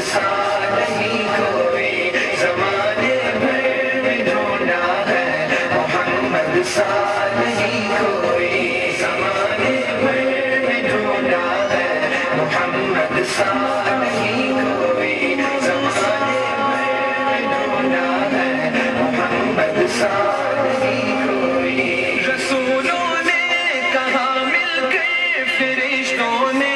سا نہیں کوئی زمانے بھر میں ڈھونڈا ہے محمد سا نہیں کوئی زمانے بھر میں ڈھونڈا ہے محمد سا نہیں کوئی زمانے بھر میں ڈھونڈا ہے محمد سا نہیں کوئی رسولوں نے کہا مل کر فرشتوں نے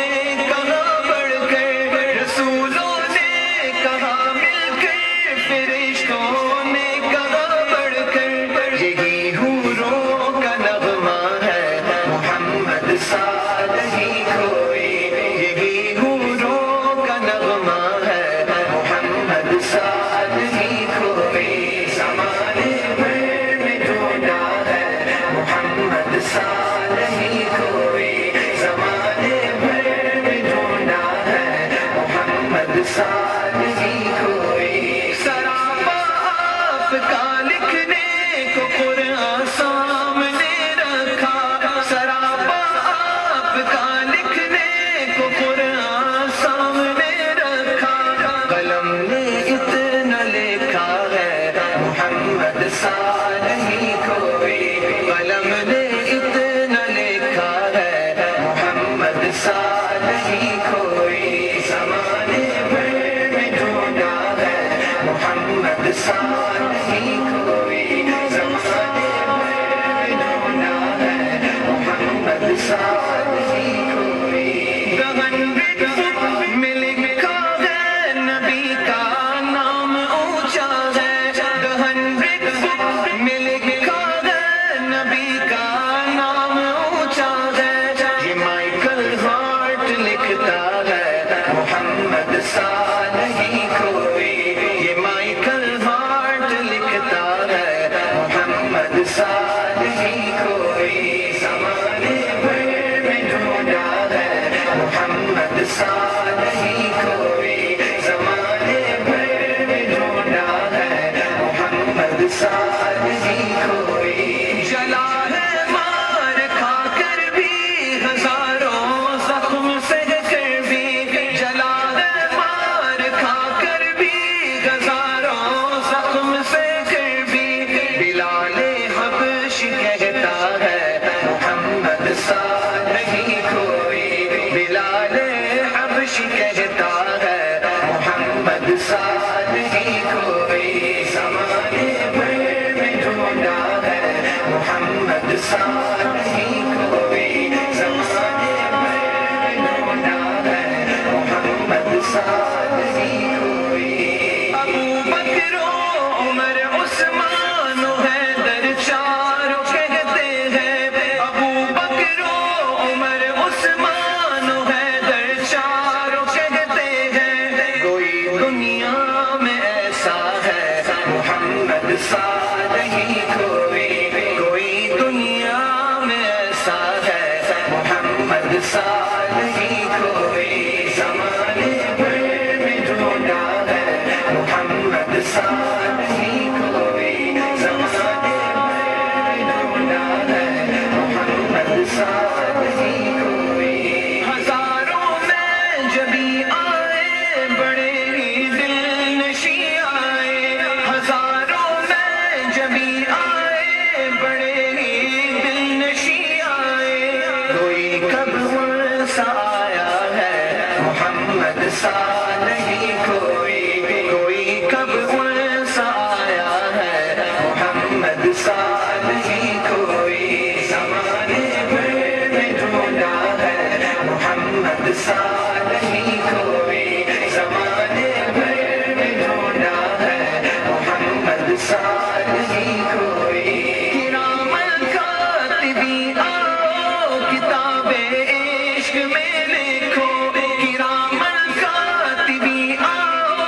عشق میں لکھو کرام الکاتبی آؤ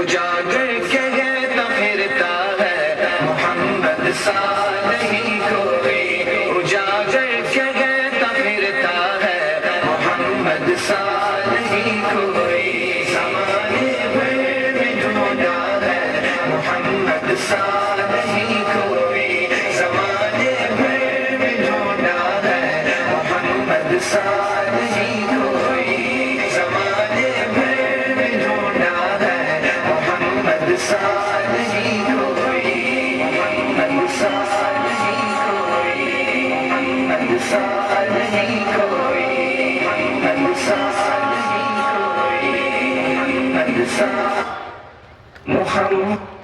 اجاگر کہتا پھرتا ہے محمد سا نہیں کوئی اجاگر کہتا پھرتا ہے محمد سا نہیں کوئی زمانے بھر میں ڈھونڈا ہے محمد سا نہیں کوئی زمانے بھر میں ڈھونڈا ہے محمد سا نہیں کوئی زمانے بھر میں ڈھونڈا ہے محمد سا نہیں کوئی محمد سا نہیں کوئی محمد سا نہیں کوئی محمد سا نہیں کوئی محمد سا محمد